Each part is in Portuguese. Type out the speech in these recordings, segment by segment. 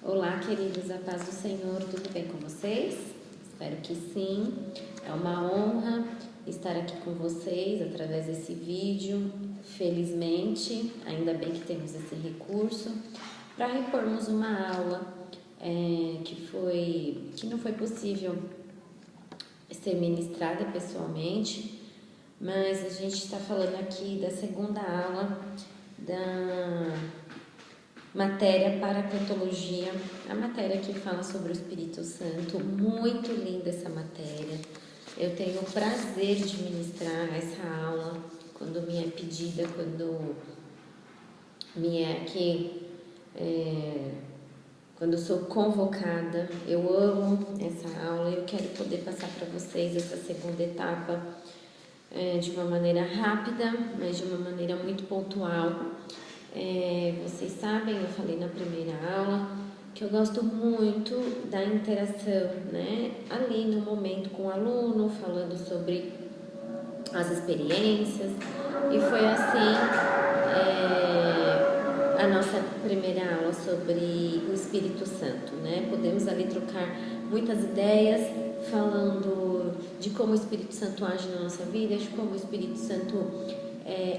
Olá, queridos, a paz do Senhor, tudo bem com vocês? Espero que sim. É uma honra estar aqui com vocês através desse vídeo. Felizmente, ainda bem que temos esse recurso para repormos uma aula que não foi possível ser ministrada pessoalmente, mas a gente está falando aqui da segunda aula da matéria Paracletologia, a matéria que fala sobre o Espírito Santo. Muito linda essa matéria. Eu tenho o prazer de ministrar essa aula quando me é pedida, quando me é aqui, quando eu sou convocada. Eu amo essa aula e eu quero poder passar para vocês essa segunda etapa de uma maneira rápida, mas de uma maneira muito pontual. Vocês sabem, eu falei na primeira aula que eu gosto muito da interação, né? Ali no momento com o aluno, falando sobre as experiências, e foi assim a nossa primeira aula sobre o Espírito Santo, né? Podemos ali trocar muitas ideias, falando de como o Espírito Santo age na nossa vida, de como o Espírito Santo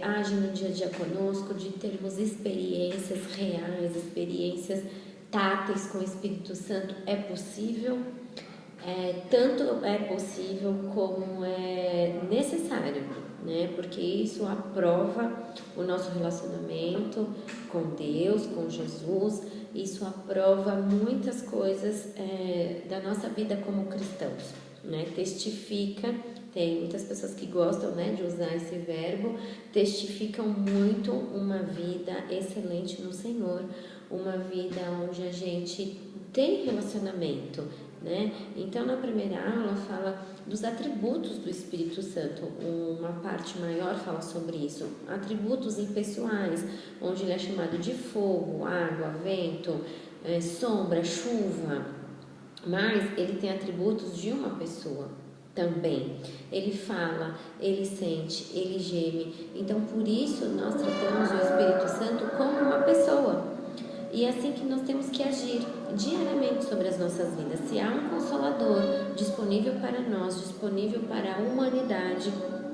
age no dia a dia conosco, de termos experiências reais, experiências táteis com o Espírito Santo. É possível, tanto é possível como é necessário, né? Porque isso aprova o nosso relacionamento com Deus, com Jesus. Isso aprova muitas coisas da nossa vida como cristãos, né? Testifica. Tem muitas pessoas que gostam, né, de usar esse verbo, testificam muito uma vida excelente no Senhor, uma vida onde a gente tem relacionamento, né? Então, na primeira aula fala dos atributos do Espírito Santo, uma parte maior fala sobre isso, atributos impessoais, onde ele é chamado de fogo, água, vento, sombra, chuva, mas ele tem atributos de uma pessoa também. Ele fala, ele sente, ele geme. Então, por isso, nós tratamos o Espírito Santo como uma pessoa. E é assim que nós temos que agir diariamente sobre as nossas vidas. Se há um Consolador disponível para nós, disponível para a humanidade,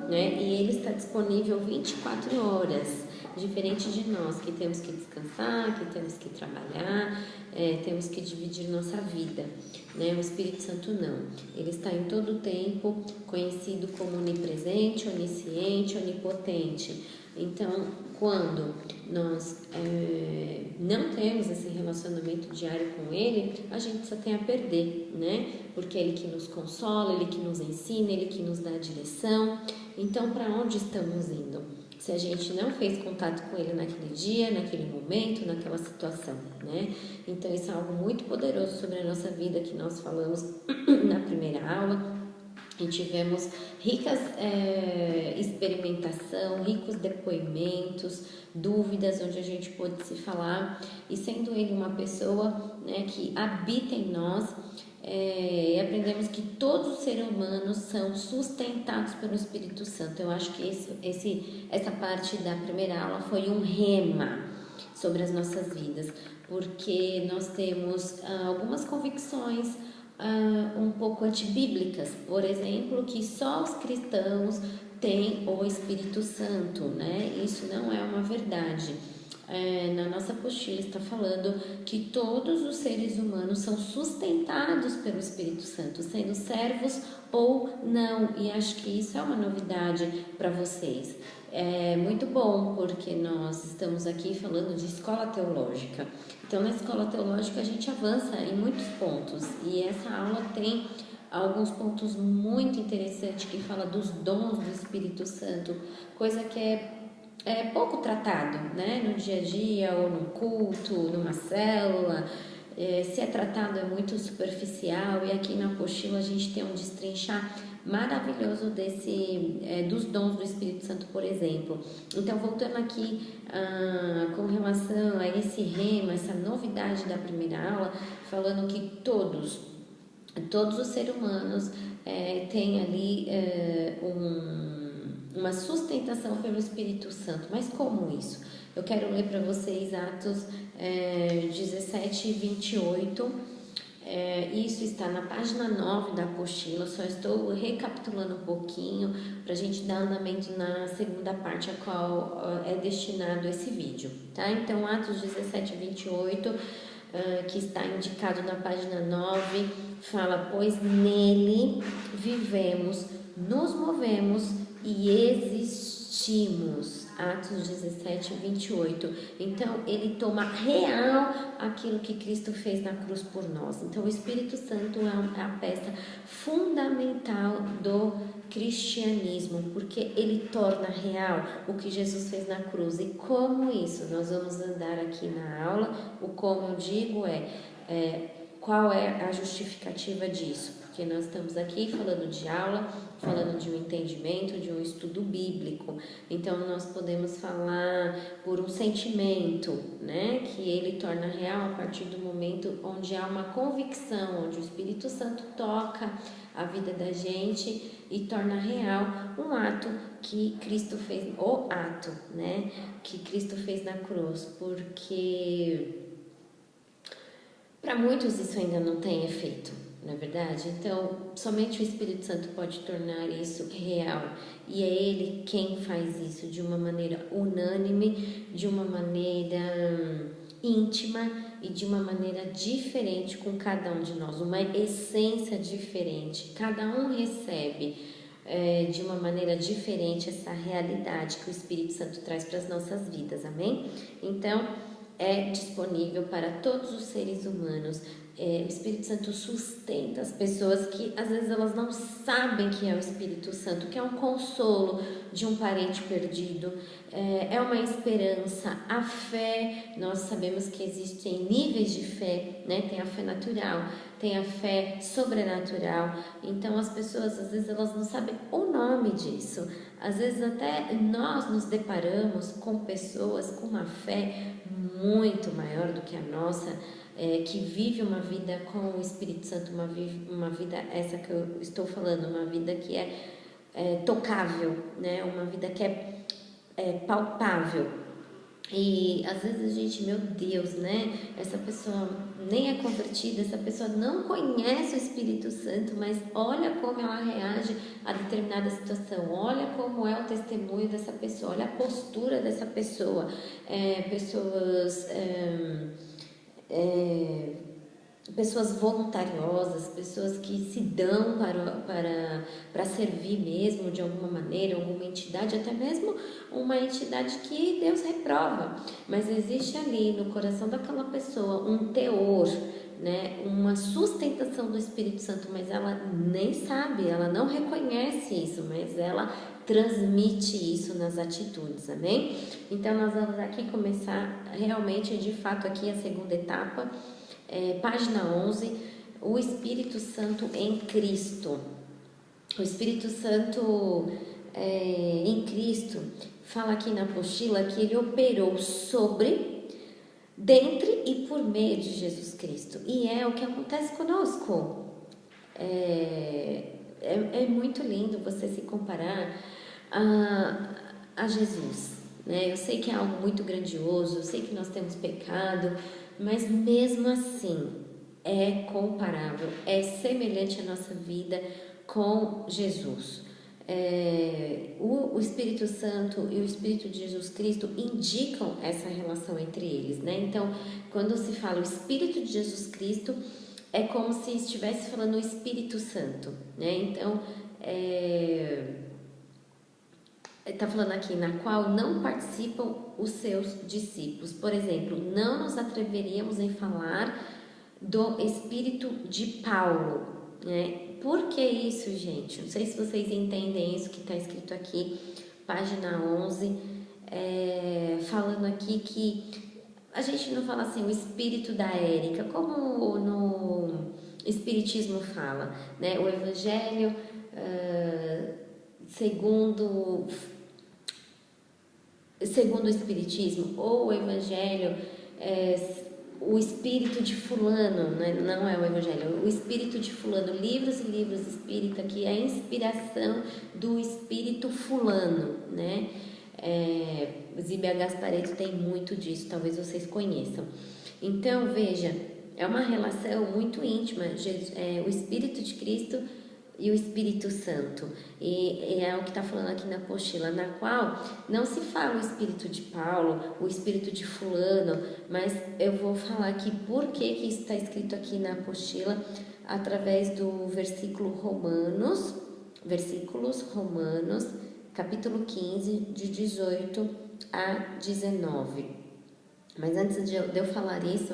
né? E ele está disponível 24 horas, diferente de nós, que temos que descansar, que temos que trabalhar, temos que dividir nossa vida, né? O Espírito Santo não, ele está em todo o tempo, conhecido como onipresente, onisciente, onipotente. Então, quando nós não temos esse relacionamento diário com ele, a gente só tem a perder, né? Porque é ele que nos consola, ele que nos ensina, ele que nos dá a direção. Então, para onde estamos indo? Se a gente não fez contato com ele naquele dia, naquele momento, naquela situação, né? Então, isso é algo muito poderoso sobre a nossa vida que nós falamos na primeira aula. E tivemos ricas experimentação, ricos depoimentos, dúvidas, onde a gente pôde se falar, e sendo ele uma pessoa, né, que habita em nós, aprendemos que todos os seres humanos são sustentados pelo Espírito Santo. Eu acho que essa parte da primeira aula foi um rema sobre as nossas vidas, porque nós temos algumas convicções um pouco antibíblicas, por exemplo, que só os cristãos têm o Espírito Santo, né? Isso não é uma verdade. Na nossa apostila está falando que todos os seres humanos são sustentados pelo Espírito Santo, sendo servos ou não, e acho que isso é uma novidade para vocês. É muito bom, porque nós estamos aqui falando de escola teológica. Então, na escola teológica a gente avança em muitos pontos, e essa aula tem alguns pontos muito interessantes que fala dos dons do Espírito Santo, coisa que é pouco tratado, né, no dia a dia, ou num culto, numa célula. Se é tratado é muito superficial, e aqui na apostila a gente tem um destrinchar maravilhoso dos dons do Espírito Santo, por exemplo. Então, voltando aqui com relação a esse rema, essa novidade da primeira aula, falando que todos os seres humanos têm ali uma sustentação pelo Espírito Santo. Mas como isso? Eu quero ler para vocês Atos 17, 17 e 28. Isso está na página 9 da apostila. Só estou recapitulando um pouquinho para a gente dar andamento na segunda parte a qual é destinado esse vídeo, tá? Então, Atos 17 e 28, que está indicado na página 9, fala: pois nele vivemos, nos movemos e existimos. Atos 17, 28. Então, ele toma real aquilo que Cristo fez na cruz por nós. Então, o Espírito Santo é a peça fundamental do cristianismo, porque ele torna real o que Jesus fez na cruz. E como isso? Nós vamos andar aqui na aula. O como eu digo qual é a justificativa disso? Porque nós estamos aqui falando de aula, falando de um entendimento, de um estudo bíblico. Então, nós podemos falar por um sentimento, né? Que ele torna real a partir do momento onde há uma convicção, onde o Espírito Santo toca a vida da gente e torna real um ato que Cristo fez, o ato, né? Que Cristo fez na cruz, porque para muitos isso ainda não tem efeito, não é verdade? Então, somente o Espírito Santo pode tornar isso real. E é Ele quem faz isso de uma maneira unânime, de uma maneira íntima e de uma maneira diferente com cada um de nós. Uma essência diferente. Cada um recebe de uma maneira diferente essa realidade que o Espírito Santo traz para as nossas vidas, amém? Então, é disponível para todos os seres humanos. O Espírito Santo sustenta as pessoas que às vezes elas não sabem que é o Espírito Santo, que é um consolo de um parente perdido, é uma esperança. A fé, nós sabemos que existem níveis de fé, né? Tem a fé natural, tem a fé sobrenatural. Então as pessoas às vezes elas não sabem o nome disso. Às vezes até nós nos deparamos com pessoas com uma fé muito maior do que a nossa, que vive uma vida com o Espírito Santo, uma vida essa que eu estou falando, uma vida que é tocável, né? Uma vida que é palpável. E às vezes a gente, meu Deus, né? Essa pessoa nem é convertida, essa pessoa não conhece o Espírito Santo, mas olha como ela reage a determinada situação, olha como é o testemunho dessa pessoa, olha a postura dessa pessoa. Pessoas voluntariosas, pessoas que se dão para servir mesmo de alguma maneira, alguma entidade, até mesmo uma entidade que Deus reprova, mas existe ali no coração daquela pessoa um teor, né, uma sustentação do Espírito Santo, mas ela nem sabe, ela não reconhece isso, mas ela transmite isso nas atitudes, amém? Então nós vamos aqui começar realmente, de fato, aqui a segunda etapa. Página 11, o Espírito Santo em Cristo. O Espírito Santo em Cristo fala aqui na apostila que ele operou sobre, dentre e por meio de Jesus Cristo. E é o que acontece conosco. É muito lindo você se comparar a Jesus, né? Eu sei que é algo muito grandioso, eu sei que nós temos pecado, mas mesmo assim é comparável, é semelhante à nossa vida com Jesus. O Espírito Santo e o Espírito de Jesus Cristo indicam essa relação entre eles, né? Então, quando se fala o Espírito de Jesus Cristo, é como se estivesse falando o Espírito Santo, né? Então, está falando aqui, na qual não participam os seus discípulos. Por exemplo, não nos atreveríamos em falar do Espírito de Paulo, né? Por que isso, gente? Não sei se vocês entendem isso que está escrito aqui, página 11, falando aqui que a gente não fala assim, o Espírito da Érica, como no Espiritismo fala, né? O Evangelho segundo o Espiritismo, ou o Evangelho, o Espírito de fulano, né? Não é o Evangelho, o Espírito de fulano, livros e livros espírita, que é a inspiração do Espírito fulano, né? Zíbia Gasparetto tem muito disso, talvez vocês conheçam. Então, veja, é uma relação muito íntima, o Espírito de Cristo e o Espírito Santo. E é o que está falando aqui na apostila, na qual não se fala o Espírito de Paulo, o Espírito de fulano, mas eu vou falar aqui por que isso está escrito aqui na apostila, através do versículos Romanos, capítulo 15, de 18 a 19. Mas antes de eu falar isso,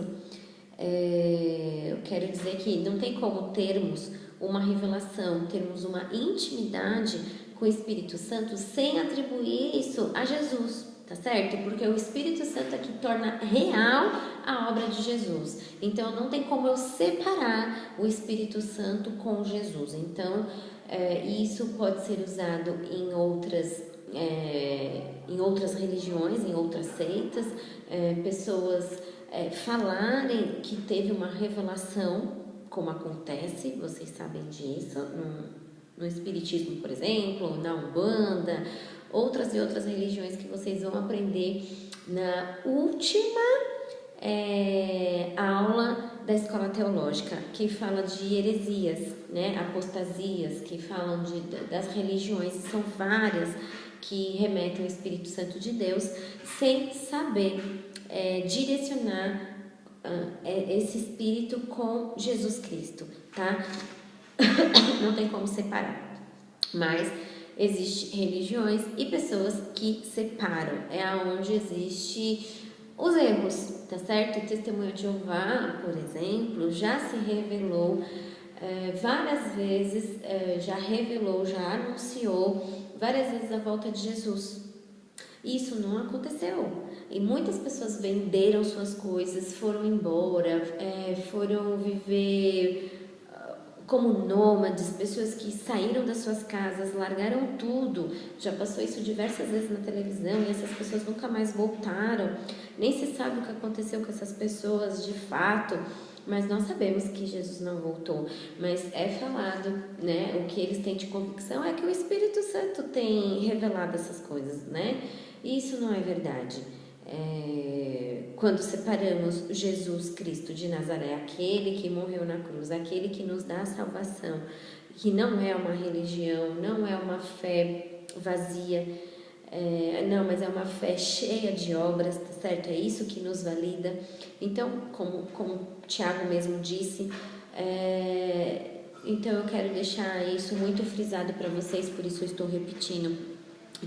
eu quero dizer que não tem como termos uma revelação, termos uma intimidade com o Espírito Santo sem atribuir isso a Jesus, tá certo? Porque o Espírito Santo é que torna real a obra de Jesus. Então não tem como eu separar o Espírito Santo com Jesus. Então isso pode ser usado em outras religiões, em outras seitas, pessoas falarem que teve uma revelação, como acontece, vocês sabem disso, no Espiritismo, por exemplo, na Umbanda, outras e outras religiões que vocês vão aprender na última aula da escola teológica, que fala de heresias, né, apostasias, que falam das religiões, e são várias que remetem ao Espírito Santo de Deus, sem saber direcionar esse Espírito com Jesus Cristo, tá? Não tem como separar, mas existem religiões e pessoas que separam, é aonde existe os erros, tá certo? O Testemunho de Jeová, por exemplo, já se revelou várias vezes, já anunciou várias vezes a volta de Jesus. Isso não aconteceu. E muitas pessoas venderam suas coisas, foram embora, foram viver como nômades, pessoas que saíram das suas casas, largaram tudo. Já passou isso diversas vezes na televisão e essas pessoas nunca mais voltaram. Nem se sabe o que aconteceu com essas pessoas de fato, mas nós sabemos que Jesus não voltou. Mas é falado, né? O que eles têm de convicção é que o Espírito Santo tem revelado essas coisas, né? E isso não é verdade. Quando separamos Jesus Cristo de Nazaré, aquele que morreu na cruz, aquele que nos dá a salvação, que não é uma religião, não é uma fé vazia, não, mas é uma fé cheia de obras, tá certo? É isso que nos valida. Então, como Tiago mesmo disse, então eu quero deixar isso muito frisado para vocês, por isso eu estou repetindo.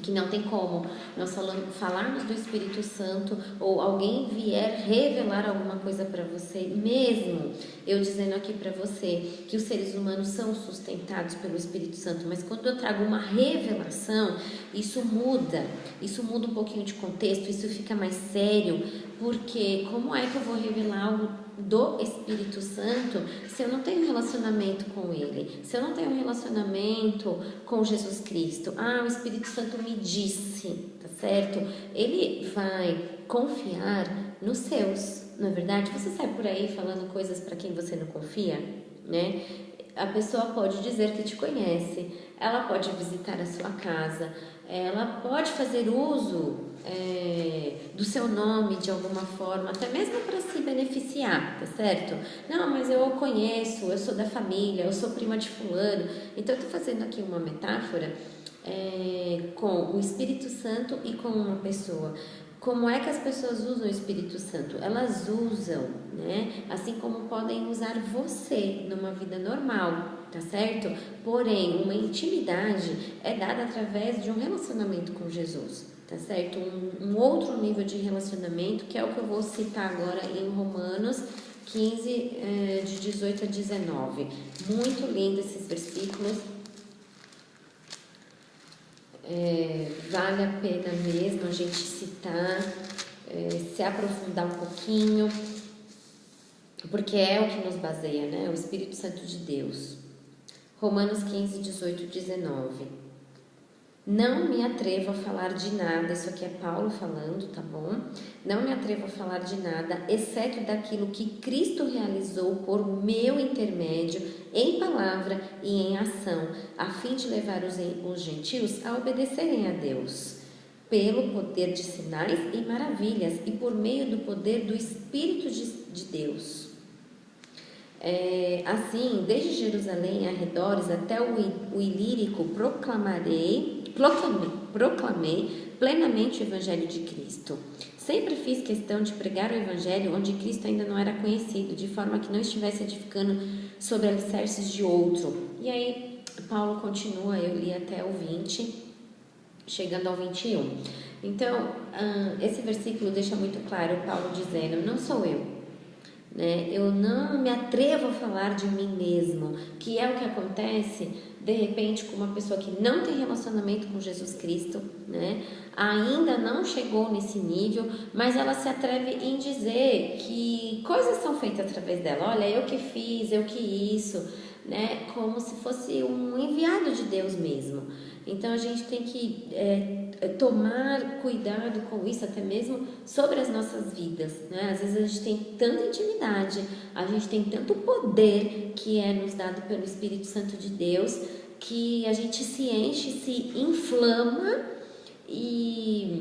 Que não tem como nós falarmos do Espírito Santo ou alguém vier revelar alguma coisa para você, mesmo eu dizendo aqui para você que os seres humanos são sustentados pelo Espírito Santo, mas quando eu trago uma revelação, isso muda um pouquinho de contexto, isso fica mais sério, porque como é que eu vou revelar algo do Espírito Santo se eu não tenho relacionamento com Ele, se eu não tenho relacionamento com Jesus Cristo? O Espírito Santo me disse, tá certo? Ele vai confiar nos seus, não é verdade? Você sai por aí falando coisas para quem você não confia, né? A pessoa pode dizer que te conhece, ela pode visitar a sua casa, ela pode fazer uso do seu nome de alguma forma, até mesmo para se beneficiar, tá certo? Não, mas eu conheço, eu sou da família, eu sou prima de fulano. Então eu tô fazendo aqui uma metáfora com o Espírito Santo e com uma pessoa. Como é que as pessoas usam o Espírito Santo? Elas usam, né? Assim como podem usar você numa vida normal, tá certo? Porém, uma intimidade é dada através de um relacionamento com Jesus, tá certo? Um outro nível de relacionamento, que é o que eu vou citar agora em Romanos 15, de 18 a 19. Muito lindo esses versículos. Vale a pena mesmo a gente citar, se aprofundar um pouquinho, porque é o que nos baseia, né? O Espírito Santo de Deus. Romanos 15, 18 e 19. Não me atrevo a falar de nada, isso aqui é Paulo falando, tá bom? Não me atrevo a falar de nada, exceto daquilo que Cristo realizou por meu intermédio, em palavra e em ação, a fim de levar os gentios a obedecerem a Deus. pelo poder de sinais e maravilhas e por meio do poder do Espírito de Deus. Assim, desde Jerusalém e arredores até o Ilírico, proclamei plenamente o Evangelho de Cristo. Sempre fiz questão de pregar o Evangelho onde Cristo ainda não era conhecido, de forma que não estivesse edificando sobre alicerces de outro. E aí, Paulo continua, eu li até o 20, chegando ao 21. Então, esse versículo deixa muito claro Paulo dizendo, não sou eu, né? Eu não me atrevo a falar de mim mesmo, que é o que acontece de repente com uma pessoa que não tem relacionamento com Jesus Cristo, né? Ainda não chegou nesse nível, mas ela se atreve em dizer que coisas são feitas através dela. Olha, eu que fiz, eu que isso, né? Como se fosse um enviado de Deus mesmo. Então a gente tem que tomar cuidado com isso, até mesmo sobre as nossas vidas, né? Às vezes a gente tem tanta intimidade, a gente tem tanto poder que é nos dado pelo Espírito Santo de Deus, que a gente se enche, se inflama e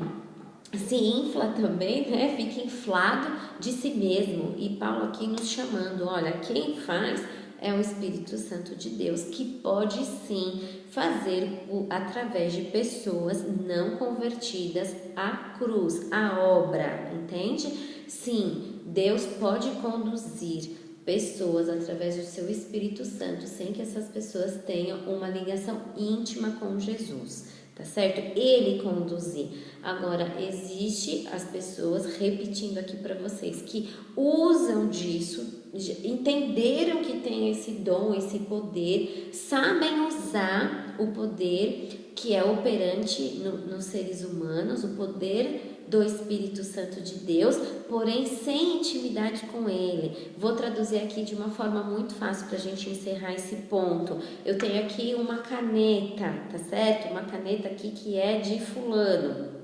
se infla também, né? Fica inflado de si mesmo. E Paulo aqui nos chamando, olha, quem faz é o Espírito Santo de Deus, que pode sim fazer através de pessoas não convertidas a cruz, a obra, entende? Sim, Deus pode conduzir pessoas através do seu Espírito Santo, sem que essas pessoas tenham uma ligação íntima com Jesus, tá certo? Ele conduzir. Agora, existe as pessoas, repetindo aqui para vocês, que usam disso, entenderam que tem esse dom, esse poder, sabem usar o poder que é operante nos seres humanos, o poder do Espírito Santo de Deus, porém sem intimidade com Ele. Vou traduzir aqui de uma forma muito fácil para a gente encerrar esse ponto. Eu tenho aqui uma caneta, tá certo? Uma caneta aqui que é de fulano.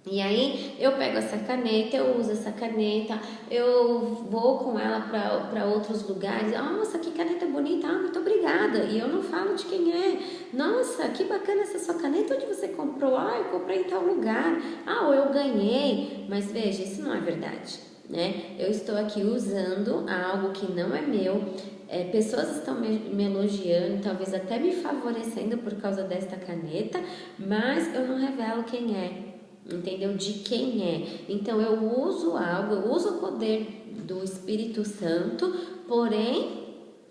E aí eu pego essa caneta, eu uso essa caneta, eu vou com ela para outros lugares. Nossa, que caneta bonita, muito obrigada. E eu não falo de quem é. Nossa, que bacana essa sua caneta, onde você comprou? Eu comprei em tal lugar. Ou eu ganhei. Mas veja, isso não é verdade, né? Eu estou aqui usando algo que não é meu. Pessoas estão me elogiando, talvez até me favorecendo por causa desta caneta, mas eu não revelo quem é. Entendeu? De quem é. Então eu uso algo, eu uso o poder do Espírito Santo, porém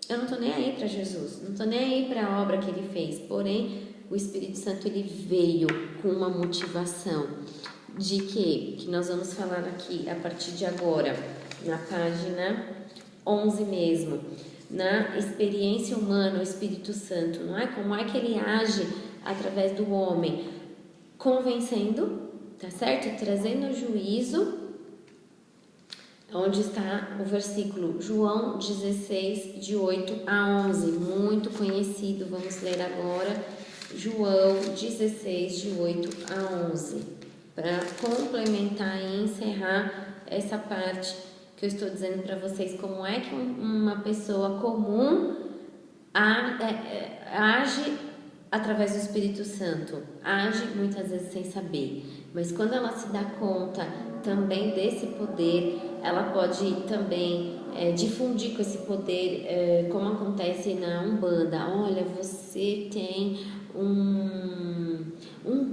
eu não tô nem aí para Jesus, não tô nem aí para a obra que ele fez. Porém o Espírito Santo ele veio com uma motivação de que nós vamos falar aqui a partir de agora, na página 11 mesmo, na experiência humana, o Espírito Santo, não é? Como é que ele age através do homem? Convencendo, tá certo? Trazendo juízo, onde está o versículo João 16, de 8 a 11, muito conhecido, vamos ler agora, João 16, de 8 a 11, para complementar e encerrar essa parte que eu estou dizendo para vocês, como é que uma pessoa comum age através do Espírito Santo, age muitas vezes sem saber, mas quando ela se dá conta também desse poder, ela pode também difundir com esse poder, como acontece na Umbanda. Olha, você tem um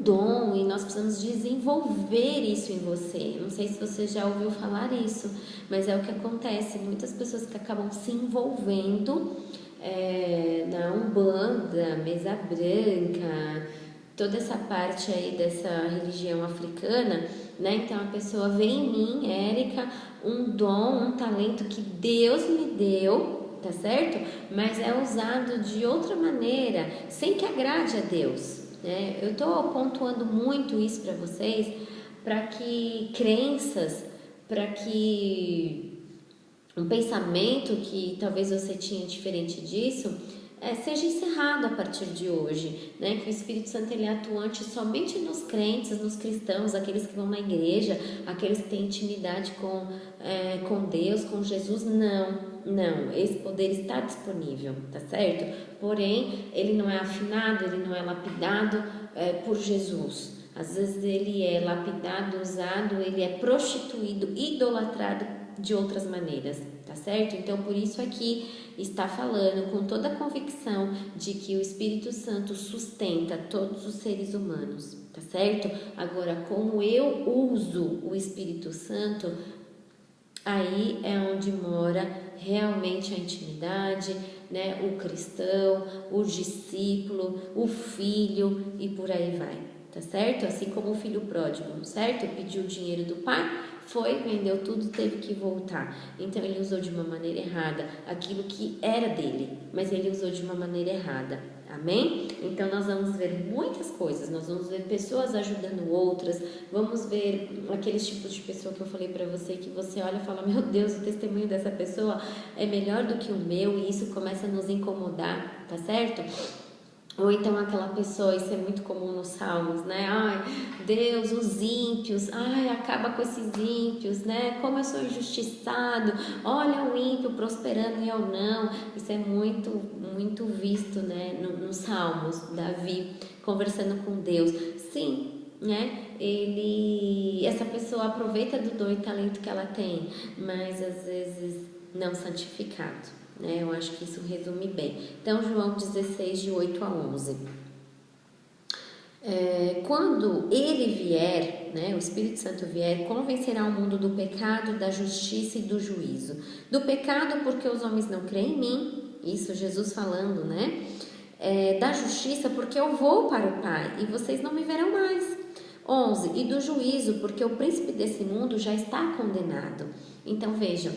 dom e nós precisamos desenvolver isso em você. Não sei se você já ouviu falar isso, mas é o que acontece. Muitas pessoas que acabam se envolvendo na Umbanda, mesa branca, toda essa parte aí dessa religião africana, né? Então a pessoa vê em mim, Érica, um dom, um talento que Deus me deu, tá certo? Mas é usado de outra maneira, sem que agrade a Deus, né? Eu tô pontuando muito isso para vocês, para que crenças, para que um pensamento que talvez você tinha diferente disso seja encerrado a partir de hoje, né? Que o Espírito Santo ele é atuante somente nos crentes, nos cristãos, aqueles que vão na igreja, aqueles que têm intimidade com Deus, com Jesus. Não, esse poder está disponível, tá certo? Porém, ele não é afinado, ele não é lapidado por Jesus, Às vezes ele é lapidado, usado, ele é prostituído, idolatrado de outras maneiras, tá certo? Então, por isso aqui está falando com toda a convicção de que o Espírito Santo sustenta todos os seres humanos, tá certo? Agora, como eu uso o Espírito Santo, aí é onde mora realmente a intimidade, né? O cristão, o discípulo, o filho e por aí vai, tá certo? Assim como o filho pródigo, certo? Pediu o dinheiro do pai, foi, vendeu tudo, teve que voltar. Então ele usou de uma maneira errada aquilo que era dele, mas ele usou de uma maneira errada. Amém? Então nós vamos ver muitas coisas, nós vamos ver pessoas ajudando outras, vamos ver aqueles tipos de pessoa que eu falei pra você, que você olha e fala, meu Deus, o testemunho dessa pessoa é melhor do que o meu, e isso começa a nos incomodar, tá certo? Ou então aquela pessoa, isso é muito comum nos salmos, né? Ai, Deus, os ímpios, ai, acaba com esses ímpios, né? Como eu sou injustiçado, olha o ímpio prosperando e eu não. Isso é muito, muito visto, né? Nos salmos, Davi conversando com Deus. Sim, né? Essa pessoa aproveita do dom e talento que ela tem, mas às vezes não santificado. Eu acho que isso resume bem. Então, João 16, de 8 a 11. Quando ele vier, né, o Espírito Santo vier, convencerá o mundo do pecado, da justiça e do juízo. Do pecado, porque os homens não creem em mim, isso Jesus falando, né? Da justiça, porque eu vou para o Pai e vocês não me verão mais. 11. E do juízo, porque o príncipe desse mundo já está condenado. Então, vejam.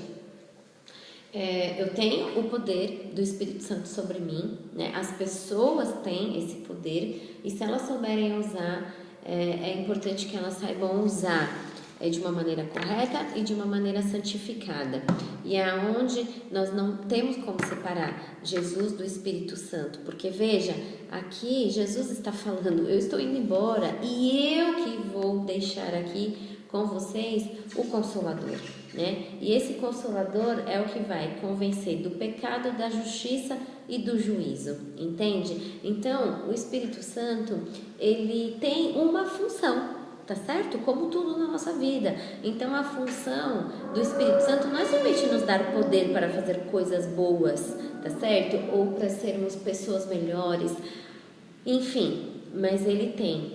Eu tenho o poder do Espírito Santo sobre mim, né? As pessoas têm esse poder e se elas souberem usar, é importante que elas saibam usar de uma maneira correta e de uma maneira santificada. E é onde nós não temos como separar Jesus do Espírito Santo, porque veja, aqui Jesus está falando, eu estou indo embora e eu que vou deixar aqui com vocês o Consolador, né? E esse Consolador é o que vai convencer do pecado, da justiça e do juízo, entende? Então, o Espírito Santo, ele tem uma função, tá certo? Como tudo na nossa vida. Então, a função do Espírito Santo não é somente nos dar poder para fazer coisas boas, tá certo? Ou para sermos pessoas melhores, enfim, mas ele tem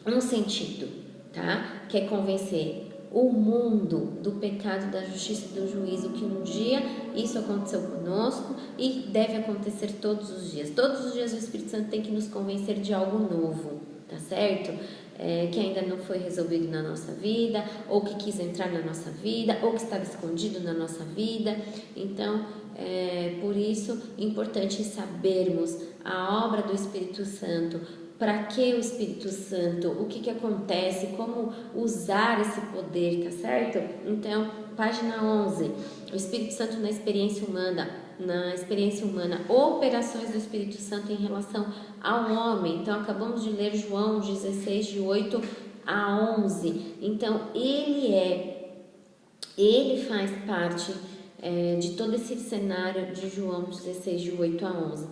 um sentido, tá? Que é convencer o mundo do pecado, da justiça e do juízo, que um dia isso aconteceu conosco e deve acontecer todos os dias. Todos os dias o Espírito Santo tem que nos convencer de algo novo, tá certo? Que ainda não foi resolvido na nossa vida, ou que quis entrar na nossa vida, ou que estava escondido na nossa vida. Então, por isso, é importante sabermos a obra do Espírito Santo. Para que o Espírito Santo? O que acontece? Como usar esse poder, tá certo? Então, página 11. O Espírito Santo na experiência humana. Operações do Espírito Santo em relação ao homem. Então, acabamos de ler João 16, de 8 a 11. Então, ele faz parte de todo esse cenário de João 16, de 8 a 11.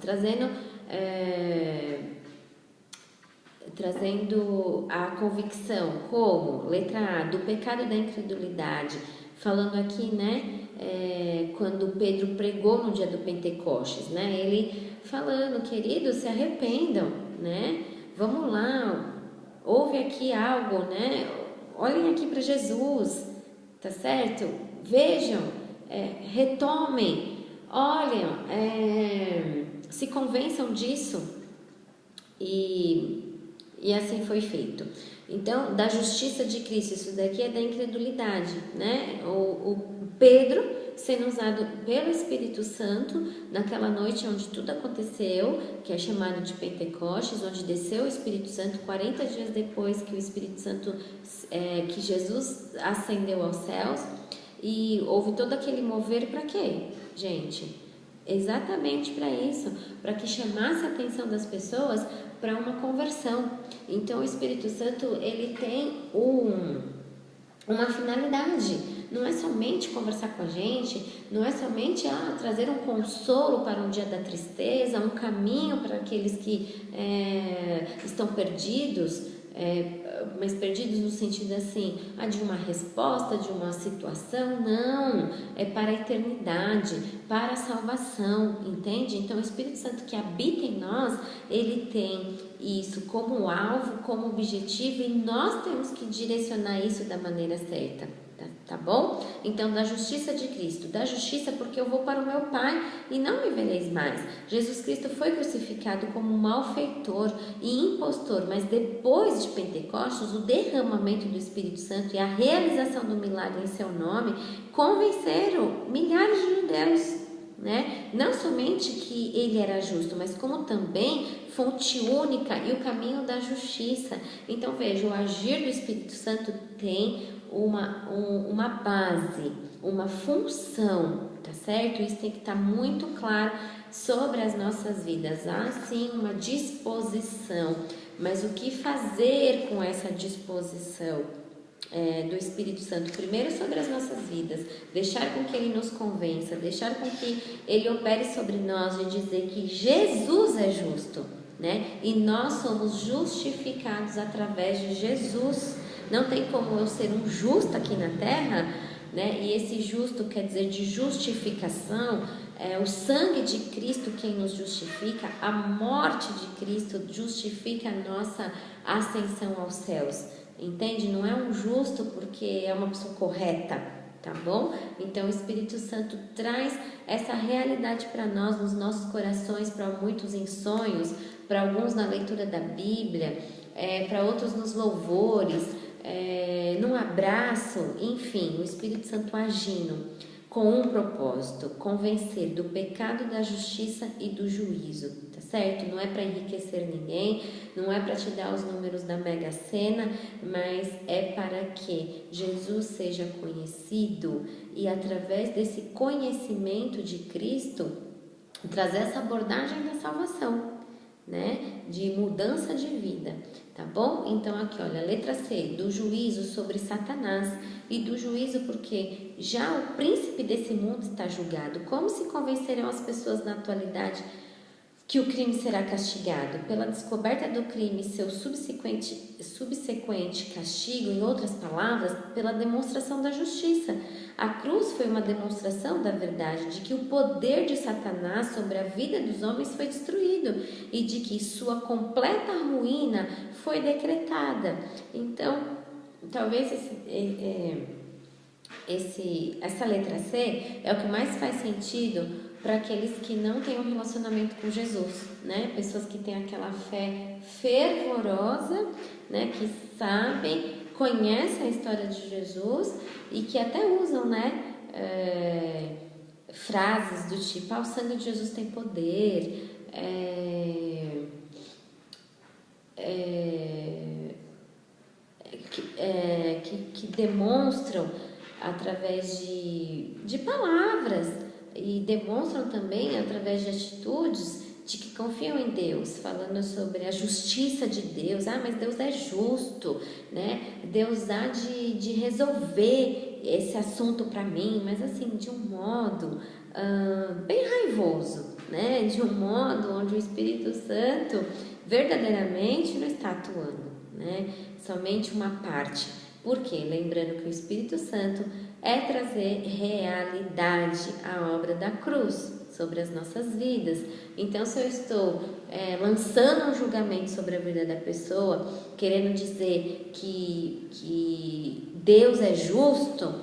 Trazendo a convicção, como, letra A, do pecado da incredulidade, falando aqui, né, quando Pedro pregou no dia do Pentecostes, né, ele falando, queridos, se arrependam, né, vamos lá, ouve aqui algo, né, olhem aqui para Jesus, tá certo? Vejam, retomem, olhem, se convençam disso e assim foi feito. Então, da justiça de Cristo, isso daqui é da incredulidade, né? O Pedro sendo usado pelo Espírito Santo naquela noite onde tudo aconteceu, que é chamado de Pentecostes, onde desceu o Espírito Santo 40 dias depois que o Espírito Santo, que Jesus ascendeu aos céus, e houve todo aquele mover para quê, gente? Exatamente para isso, para que chamasse a atenção das pessoas para uma conversão. Então o Espírito Santo, ele tem uma finalidade, não é somente conversar com a gente, não é somente trazer um consolo para um dia da tristeza, um caminho para aqueles que estão perdidos, mas perdidos no sentido assim, de uma resposta, de uma situação, não, é para a eternidade, para a salvação, entende? Então o Espírito Santo que habita em nós, ele tem isso como alvo, como objetivo, e nós temos que direcionar isso da maneira certa. Tá bom? Então, da justiça de Cristo, da justiça porque eu vou para o meu Pai e não me vereis mais. Jesus Cristo foi crucificado como malfeitor e impostor, mas depois de Pentecostes, o derramamento do Espírito Santo e a realização do milagre em seu nome convenceram milhares de judeus, né? Não somente que ele era justo, mas como também fonte única e o caminho da justiça. Então, veja, o agir do Espírito Santo tem uma base, uma função, tá certo? Isso tem que estar muito claro sobre as nossas vidas. Há sim uma disposição, mas o que fazer com essa disposição do Espírito Santo? Primeiro sobre as nossas vidas, deixar com que Ele nos convença, deixar com que Ele opere sobre nós, de dizer que Jesus é justo, né? E nós somos justificados através de Jesus. Não tem como eu ser um justo aqui na terra, né? E esse justo quer dizer de justificação, o sangue de Cristo quem nos justifica, a morte de Cristo justifica a nossa ascensão aos céus, entende? Não é um justo porque é uma pessoa correta, tá bom? Então o Espírito Santo traz essa realidade para nós, nos nossos corações, para muitos em sonhos, para alguns na leitura da Bíblia, para outros nos louvores, num abraço, enfim, o Espírito Santo agindo com um propósito, convencer do pecado, da justiça e do juízo, tá certo? Não é para enriquecer ninguém, não é para te dar os números da Mega Sena, mas é para que Jesus seja conhecido e através desse conhecimento de Cristo, trazer essa abordagem da salvação, né? De mudança de vida, tá bom? Então aqui, olha, letra C, do juízo sobre Satanás, e do juízo porque já o príncipe desse mundo está julgado. Como se convencerão as pessoas na atualidade que o crime será castigado? Pela descoberta do crime e seu subsequente castigo, em outras palavras, pela demonstração da justiça. A cruz foi uma demonstração da verdade, de que o poder de Satanás sobre a vida dos homens foi destruído e de que sua completa ruína foi decretada. Então, talvez essa letra C é o que mais faz sentido para aqueles que não têm um relacionamento com Jesus, né? Pessoas que têm aquela fé fervorosa, né? Que sabem, conhecem a história de Jesus e que até usam, né? Frases do tipo, o sangue de Jesus tem poder, que demonstram através de palavras e demonstram também através de atitudes de que confiam em Deus, falando sobre a justiça de Deus. Mas Deus é justo, né? Deus há de resolver esse assunto para mim, mas assim, de um modo bem raivoso, né? De um modo onde o Espírito Santo verdadeiramente não está atuando, né? Somente uma parte. Por quê? Lembrando que o Espírito Santo é trazer realidade à obra da cruz sobre as nossas vidas. Então, se eu estou lançando um julgamento sobre a vida da pessoa, querendo dizer que Deus é justo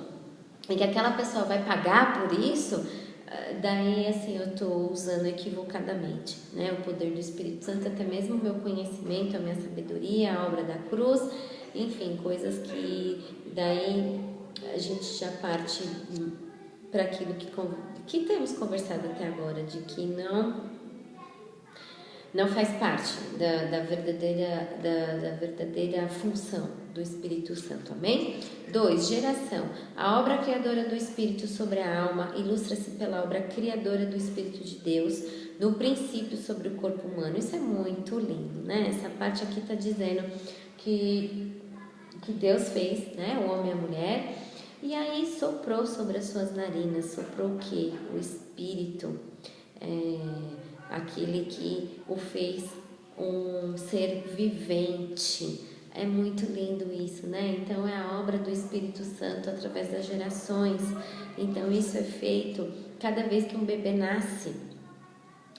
e que aquela pessoa vai pagar por isso, daí assim eu estou usando equivocadamente, né? O poder do Espírito Santo, até mesmo o meu conhecimento, a minha sabedoria, a obra da cruz, enfim, coisas que daí a gente já parte para aquilo que temos conversado até agora, de que não faz parte da verdadeira função do Espírito Santo, amém? 2. Geração. A obra criadora do Espírito sobre a alma ilustra-se pela obra criadora do Espírito de Deus, no princípio sobre o corpo humano. Isso é muito lindo, né? Essa parte aqui está dizendo que Deus fez, né, o homem e a mulher, e aí soprou sobre as suas narinas. Soprou o quê? O Espírito, aquele que o fez um ser vivente, É muito lindo isso, né? Então é a obra do Espírito Santo através das gerações. Então isso é feito cada vez que um bebê nasce.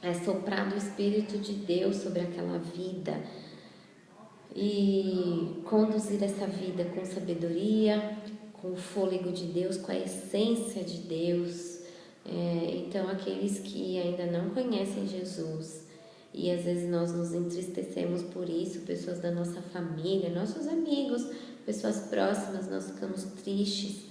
É soprado o Espírito de Deus sobre aquela vida e conduzir essa vida com sabedoria, com o fôlego de Deus, com a essência de Deus. Então aqueles que ainda não conhecem Jesus, e às vezes nós nos entristecemos por isso, pessoas da nossa família, nossos amigos, pessoas próximas, nós ficamos tristes,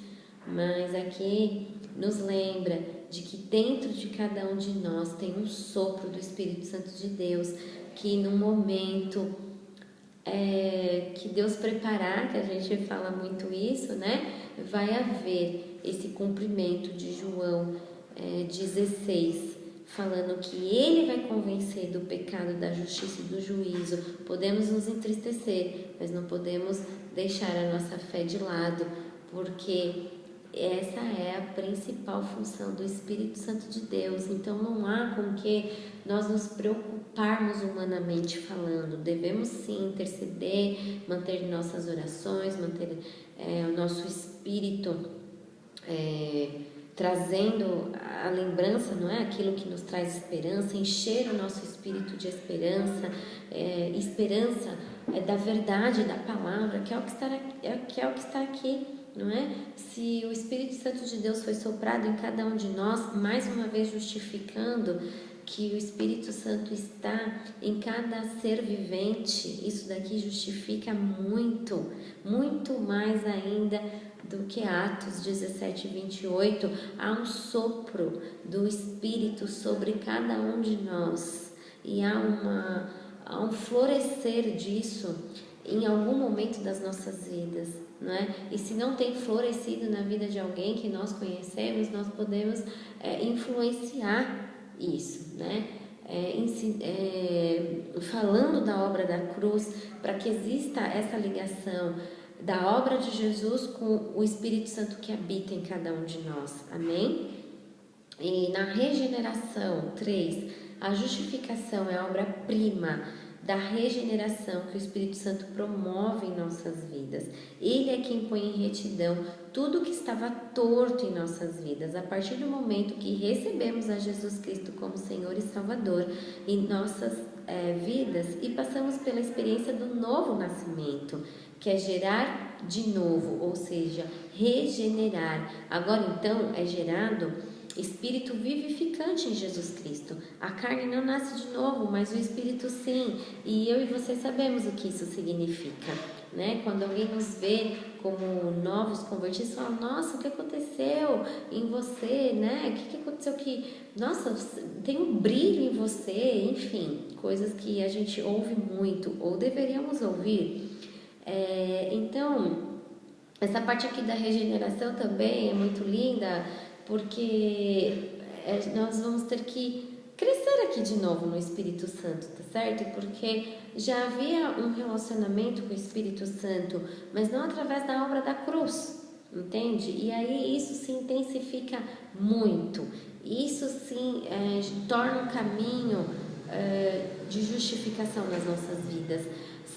mas aqui nos lembra de que dentro de cada um de nós tem um sopro do Espírito Santo de Deus, que no momento que Deus preparar, que a gente fala muito isso, né? Vai haver esse cumprimento de João 16, falando que Ele vai convencer do pecado, da justiça e do juízo. Podemos nos entristecer, mas não podemos deixar a nossa fé de lado, porque essa é a principal função do Espírito Santo de Deus. Então não há com que nós nos preocuparmos humanamente falando. Devemos sim interceder, manter nossas orações, manter o nosso espírito trazendo a lembrança, não é? Aquilo que nos traz esperança, encher o nosso espírito de esperança, esperança da verdade, da palavra, que é o que está aqui, não é? Se o Espírito Santo de Deus foi soprado em cada um de nós, mais uma vez justificando que o Espírito Santo está em cada ser vivente, isso daqui justifica muito, muito mais ainda do que Atos 17, 28, há um sopro do Espírito sobre cada um de nós e há um florescer disso em algum momento das nossas vidas, não é? E se não tem florescido na vida de alguém que nós conhecemos, nós podemos influenciar isso, né? Falando da obra da cruz, para que exista essa ligação da obra de Jesus com o Espírito Santo que habita em cada um de nós, amém? E na regeneração, 3, a justificação é a obra-prima da regeneração que o Espírito Santo promove em nossas vidas. Ele é quem põe em retidão tudo que estava torto em nossas vidas, a partir do momento que recebemos a Jesus Cristo como Senhor e Salvador em nossas vidas e passamos pela experiência do novo nascimento, que é gerar de novo, ou seja, regenerar. Agora então é gerado Espírito vivificante em Jesus Cristo. A carne não nasce de novo, mas o Espírito sim. E eu e você sabemos o que isso significa, né? Quando alguém nos vê como novos convertidos, fala: nossa, o que aconteceu em você, né? O que aconteceu nossa, tem um brilho em você, enfim, coisas que a gente ouve muito, ou deveríamos ouvir. Então, essa parte aqui da regeneração também é muito linda, porque nós vamos ter que crescer aqui de novo no Espírito Santo, tá certo? Porque já havia um relacionamento com o Espírito Santo, mas não através da obra da cruz, entende? E aí isso se intensifica muito, isso sim torna um caminho de justificação nas nossas vidas.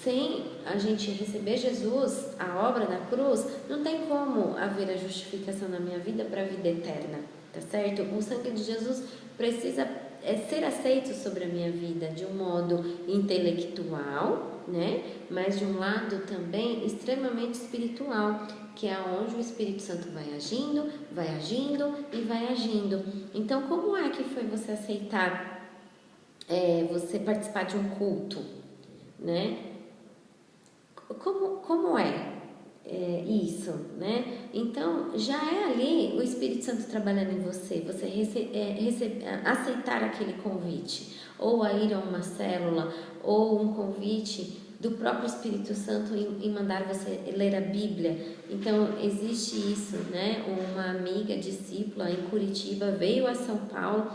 Sem a gente receber Jesus, a obra da cruz, não tem como haver a justificação na minha vida para a vida eterna, tá certo? O sangue de Jesus precisa ser aceito sobre a minha vida de um modo intelectual, né? Mas de um lado também extremamente espiritual, que é onde o Espírito Santo vai agindo e vai agindo. Então, como é que foi você aceitar, você participar de um culto, né? Como é isso, né? Então, já é ali o Espírito Santo trabalhando em você aceitar aquele convite, ou a ir a uma célula, ou um convite do próprio Espírito Santo em mandar você ler a Bíblia. Então, existe isso, né? Uma amiga discípula em Curitiba veio a São Paulo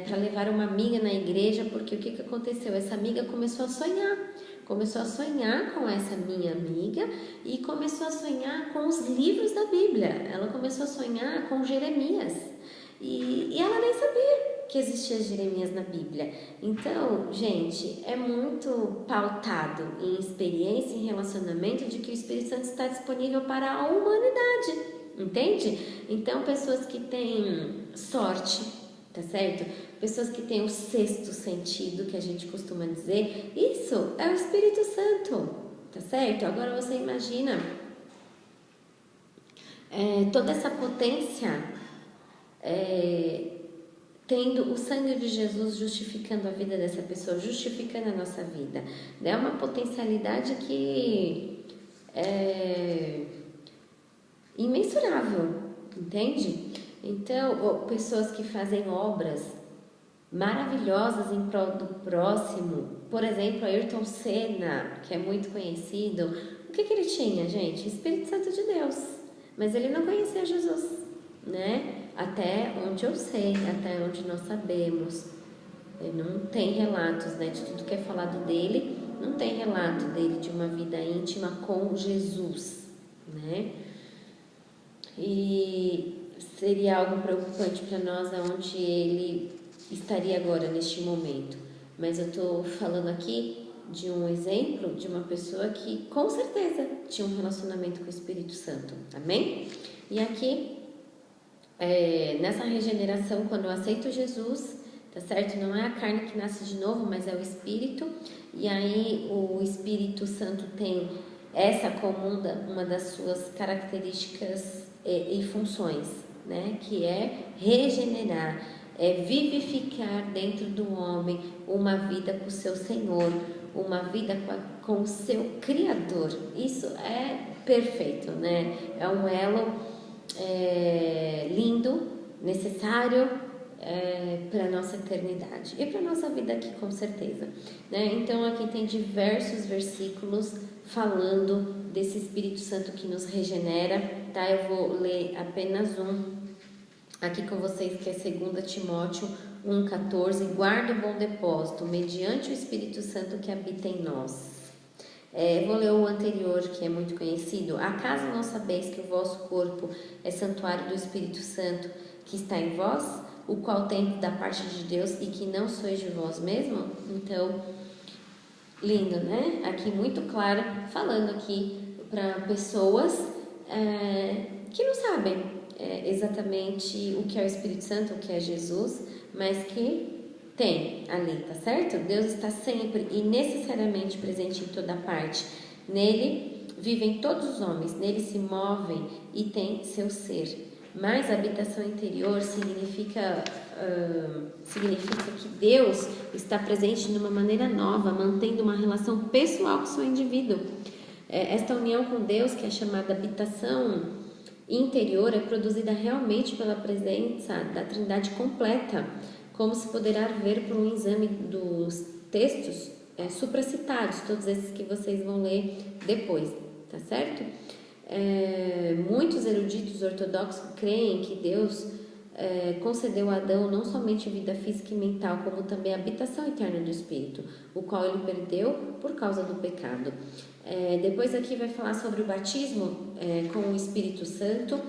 para levar uma amiga na igreja, porque o que aconteceu? Essa amiga começou a sonhar com essa minha amiga e começou a sonhar com os livros da Bíblia. Ela começou a sonhar com Jeremias e ela nem sabia que existia Jeremias na Bíblia. Então, gente, é muito pautado em experiência, em relacionamento, de que o Espírito Santo está disponível para a humanidade, entende? Então, pessoas que têm sorte, tá certo? Pessoas que têm o sexto sentido, que a gente costuma dizer, isso é o Espírito Santo, tá certo? Agora você imagina toda essa potência tendo o sangue de Jesus justificando a vida dessa pessoa, justificando a nossa vida. É uma potencialidade que é imensurável, entende? Então, pessoas que fazem obras maravilhosas em prol do próximo, por exemplo, Ayrton Senna, que é muito conhecido, o que ele tinha, gente? Espírito Santo de Deus, mas ele não conhecia Jesus, né? Até onde eu sei, até onde nós sabemos, não tem relatos, né, de tudo que é falado dele, não tem relato dele de uma vida íntima com Jesus, né? E seria algo preocupante para nós aonde ele estaria agora neste momento. Mas eu estou falando aqui de um exemplo de uma pessoa que com certeza tinha um relacionamento com o Espírito Santo, amém? E aqui, nessa regeneração, quando eu aceito Jesus, tá certo? Não é a carne que nasce de novo, mas é o Espírito. E aí o Espírito Santo tem essa como uma das suas características e funções, né? Que é regenerar, é vivificar dentro do homem uma vida com o seu Senhor, uma vida com o seu Criador. Isso é perfeito, né? É um elo lindo, necessário para a nossa eternidade e para a nossa vida aqui, com certeza, né? Então aqui tem diversos versículos falando desse Espírito Santo que nos regenera, tá? Eu vou ler apenas um aqui com vocês, que é 2 Timóteo 1,14. Guarda o bom depósito mediante o Espírito Santo que habita em nós. Vou ler o anterior, que é muito conhecido. Acaso não sabeis que o vosso corpo é santuário do Espírito Santo que está em vós, o qual tem da parte de Deus e que não sois de vós mesmo? Então, lindo, né? Aqui muito claro, falando aqui para pessoas que não sabem exatamente o que é o Espírito Santo, o que é Jesus, mas que tem ali, tá certo? Deus está sempre e necessariamente presente em toda parte. Nele vivem todos os homens, nele se movem e tem seu ser. Mas a habitação interior significa que Deus está presente de uma maneira nova, mantendo uma relação pessoal com o seu indivíduo. Esta união com Deus, que é chamada habitação interior, é produzida realmente pela presença da Trindade completa, como se poderá ver por um exame dos textos supracitados, todos esses que vocês vão ler depois, tá certo? Muitos eruditos ortodoxos creem que Deus concedeu a Adão não somente vida física e mental, como também a habitação eterna do Espírito, o qual ele perdeu por causa do pecado. Depois aqui vai falar sobre o batismo com o Espírito Santo,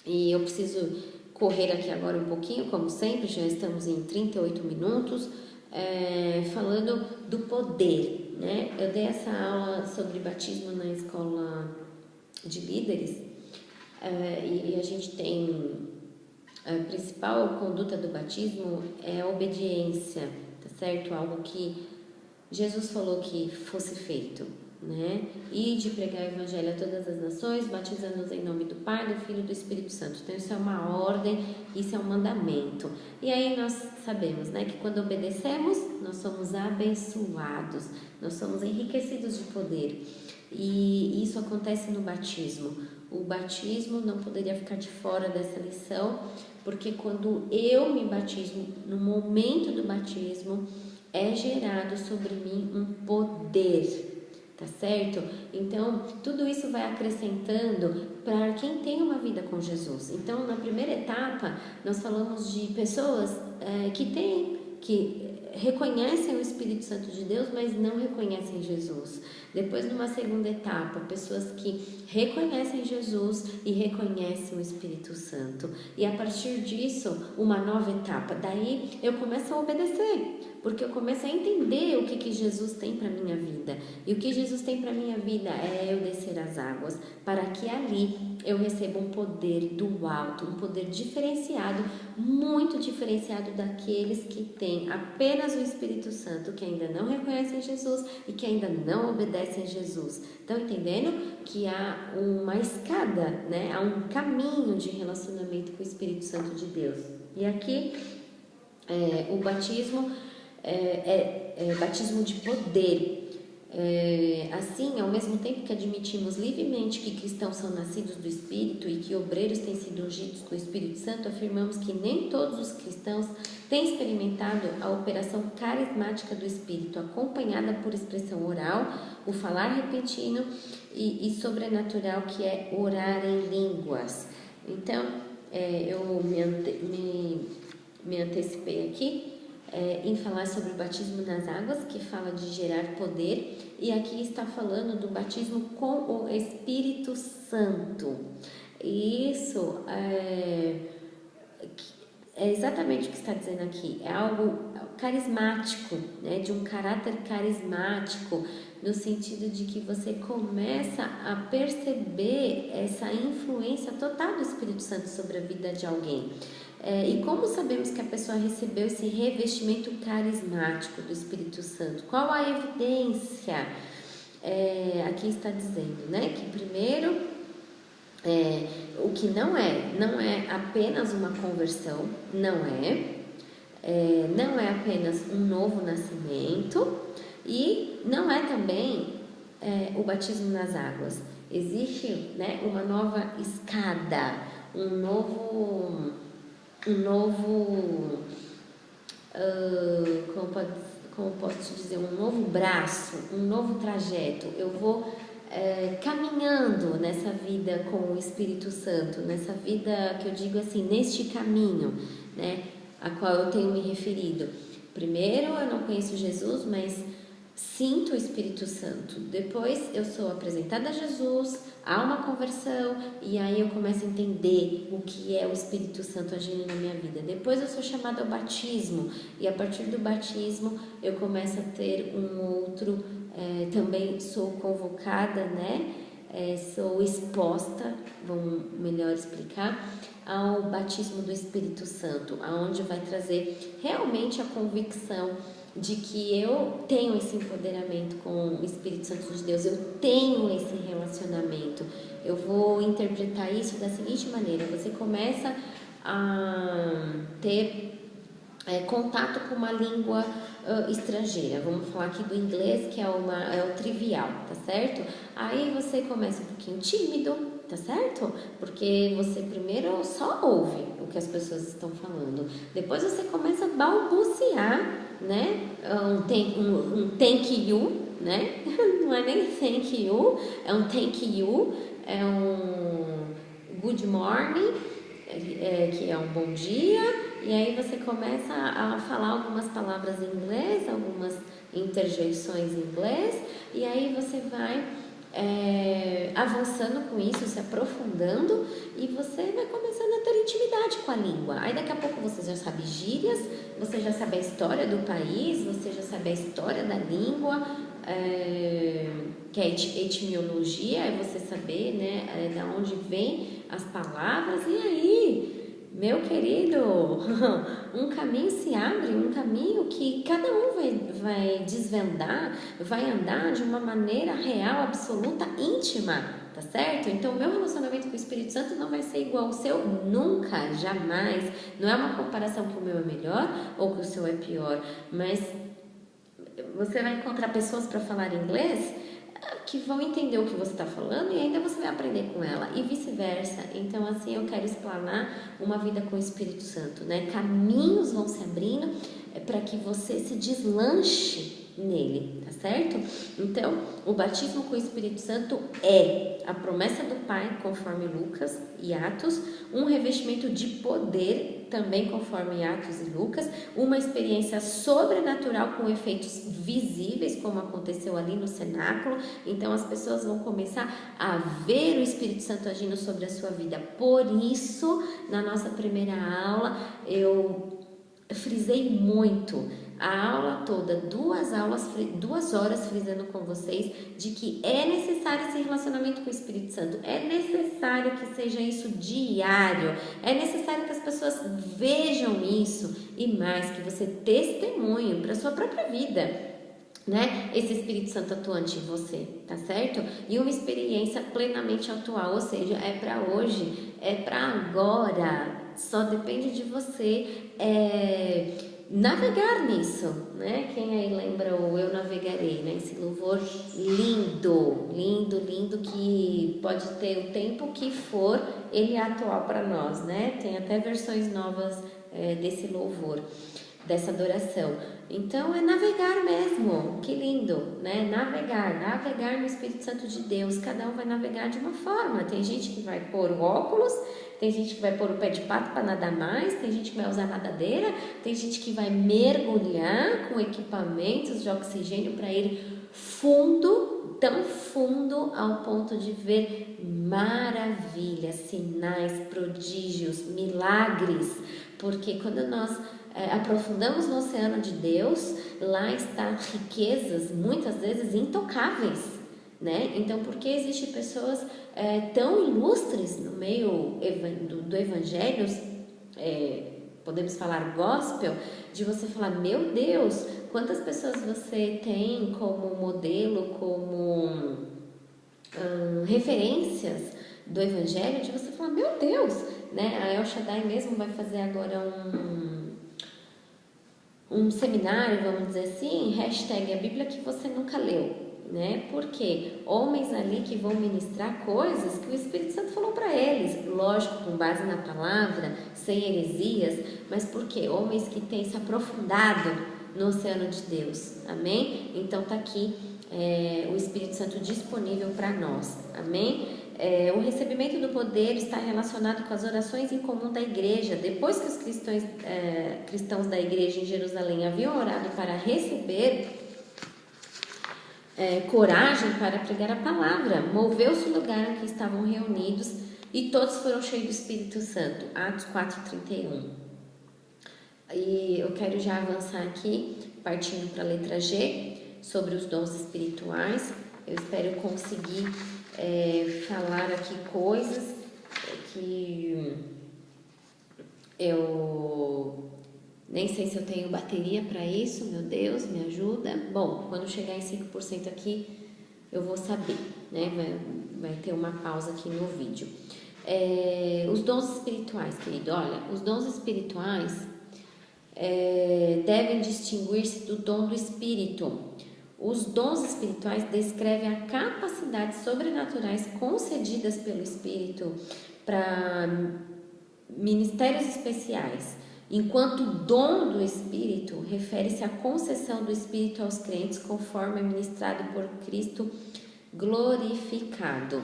e eu preciso correr aqui agora um pouquinho, como sempre, já estamos em 38 minutos, falando do poder, né? Eu dei essa aula sobre batismo na escola de líderes, e a gente tem a principal conduta do batismo é a obediência, tá certo? Algo que Jesus falou que fosse feito, né? E de pregar o evangelho a todas as nações, batizando-os em nome do Pai, do Filho e do Espírito Santo. Então isso é uma ordem, isso é um mandamento. E aí nós sabemos, né, que quando obedecemos, nós somos abençoados, nós somos enriquecidos de poder. E isso acontece no batismo. O batismo não poderia ficar de fora dessa lição, porque quando eu me batismo, no momento do batismo, é gerado sobre mim um poder, tá certo? Então, tudo isso vai acrescentando para quem tem uma vida com Jesus. Então, na primeira etapa, nós falamos de pessoas que reconhecem o Espírito Santo de Deus, mas não reconhecem Jesus. Depois, numa segunda etapa, pessoas que reconhecem Jesus e reconhecem o Espírito Santo. E a partir disso, uma nova etapa. Daí eu começo a obedecer, porque eu começo a entender o que Jesus tem para minha vida. E o que Jesus tem para minha vida é eu descer as águas, para que ali eu receba um poder do alto, um poder diferenciado, muito diferenciado daqueles que têm apenas o Espírito Santo, que ainda não reconhecem Jesus e que ainda não obedecem a Jesus. Estão entendendo que há uma escada, né? Há um caminho de relacionamento com o Espírito Santo de Deus. E aqui o batismo é batismo de poder. Assim, ao mesmo tempo que admitimos livremente que cristãos são nascidos do Espírito e que obreiros têm sido ungidos com o Espírito Santo, afirmamos que nem todos os cristãos têm experimentado a operação carismática do Espírito, acompanhada por expressão oral, o falar repentino e sobrenatural, que é orar em línguas. Então, eu me antecipei aqui em falar sobre o batismo nas águas, que fala de gerar poder, e aqui está falando do batismo com o Espírito Santo. Isso é exatamente o que está dizendo aqui, é algo carismático, né? De um caráter carismático, no sentido de que você começa a perceber essa influência total do Espírito Santo sobre a vida de alguém. E como sabemos que a pessoa recebeu esse revestimento carismático do Espírito Santo? Qual a evidência? Aqui está dizendo, né, que primeiro, o que não é apenas uma conversão, não é apenas um novo nascimento e não é também o batismo nas águas. Existe, né, uma nova escada, como posso dizer, um novo braço, um novo trajeto. Eu vou caminhando nessa vida com o Espírito Santo, nessa vida que eu digo assim, neste caminho, né, a qual eu tenho me referido. Primeiro, eu não conheço Jesus, mas sinto o Espírito Santo. Depois eu sou apresentada a Jesus, há uma conversão e aí eu começo a entender o que é o Espírito Santo agindo na minha vida. Depois eu sou chamada ao batismo e a partir do batismo eu começo a ter um outro, também sou convocada, né? Sou exposta, vamos melhor explicar, ao batismo do Espírito Santo, aonde vai trazer realmente a convicção de que eu tenho esse empoderamento com o Espírito Santo de Deus, eu tenho esse relacionamento. Eu vou interpretar isso da seguinte maneira: você começa a ter contato com uma língua estrangeira. Vamos falar aqui do inglês, que é o trivial, tá certo? Aí você começa um pouquinho tímido, tá certo? Porque você primeiro só ouve o que as pessoas estão falando. Depois você começa a balbuciar, né? Um thank you, né? Não é nem thank you, é um thank you, é um good morning, que é um bom dia. E aí você começa a falar algumas palavras em inglês, algumas interjeições em inglês, e aí você vai avançando com isso, se aprofundando, e você vai começando a ter intimidade com a língua. Aí daqui a pouco você já sabe gírias, você já sabe a história do país, você já sabe a história da língua, que é etimologia, é você saber, né, da onde vem as palavras. E aí, meu querido, um caminho se abre, um caminho que cada um vai desvendar, vai andar de uma maneira real, absoluta, íntima, tá certo? Então, o meu relacionamento com o Espírito Santo não vai ser igual ao seu, nunca, jamais. Não é uma comparação que o meu é melhor ou que o seu é pior, mas você vai encontrar pessoas para falar inglês que vão entender o que você está falando e ainda você vai aprender com ela e vice-versa. Então, assim, eu quero explanar uma vida com o Espírito Santo, né? Caminhos vão se abrindo para que você se deslanche nele, tá certo? Então, o batismo com o Espírito Santo é a promessa do Pai, conforme Lucas e Atos, um revestimento de poder também conforme Atos e Lucas, uma experiência sobrenatural com efeitos visíveis, como aconteceu ali no cenáculo. Então as pessoas vão começar a ver o Espírito Santo agindo sobre a sua vida. Por isso, na nossa primeira aula, eu frisei muito a aula toda, 2 horas frisando com vocês de que é necessário esse relacionamento com o Espírito Santo, é necessário que seja isso diário, é necessário que as pessoas vejam isso e mais, que você testemunhe para a sua própria vida, né? Esse Espírito Santo atuante em você, tá certo? E uma experiência plenamente atual, ou seja, é para hoje, é para agora, só depende de você navegar nisso, né? Quem aí lembra o Eu Navegarei, né? Esse louvor lindo, lindo, lindo, que pode ter o tempo que for, ele é atual para nós, né? Tem até versões novas desse louvor, dessa adoração. Então é navegar mesmo, que lindo, né? Navegar no Espírito Santo de Deus. Cada um vai navegar de uma forma. Tem gente que vai pôr o óculos, tem gente que vai pôr o pé de pato para nadar mais, tem gente que vai usar nadadeira, tem gente que vai mergulhar com equipamentos de oxigênio para ir fundo, tão fundo ao ponto de ver maravilhas, sinais, prodígios, milagres, porque quando nós aprofundamos no oceano de Deus, lá estão riquezas, muitas vezes intocáveis, né? Então, por que existem pessoas tão ilustres no meio do evangelho, podemos falar gospel, de você falar, meu Deus, quantas pessoas você tem como modelo, como referências do evangelho, de você falar, meu Deus, né? A El Shaddai mesmo vai fazer agora um seminário, vamos dizer assim, hashtag a Bíblia que você nunca leu, né? Porque homens ali que vão ministrar coisas que o Espírito Santo falou para eles, lógico, com base na palavra, sem heresias, mas porque homens que têm se aprofundado no oceano de Deus, amém? Então tá aqui o Espírito Santo disponível para nós, amém? O recebimento do poder está relacionado com as orações em comum da igreja. Depois que os cristãos da igreja em Jerusalém haviam orado para receber coragem para pregar a palavra, moveu-se o lugar em que estavam reunidos e todos foram cheios do Espírito Santo. Atos 4:31. E eu quero já avançar aqui, partindo para a letra G, sobre os dons espirituais. Eu espero conseguir falar aqui coisas que eu nem sei se eu tenho bateria para isso, meu Deus, me ajuda. Bom, quando chegar em 5% aqui, eu vou saber, né? Vai ter uma pausa aqui no vídeo. Os dons espirituais, querido, olha, os dons espirituais devem distinguir-se do dom do Espírito. Os dons espirituais descrevem a capacidades sobrenaturais concedidas pelo Espírito para ministérios especiais, enquanto o dom do Espírito refere-se à concessão do Espírito aos crentes conforme ministrado por Cristo glorificado.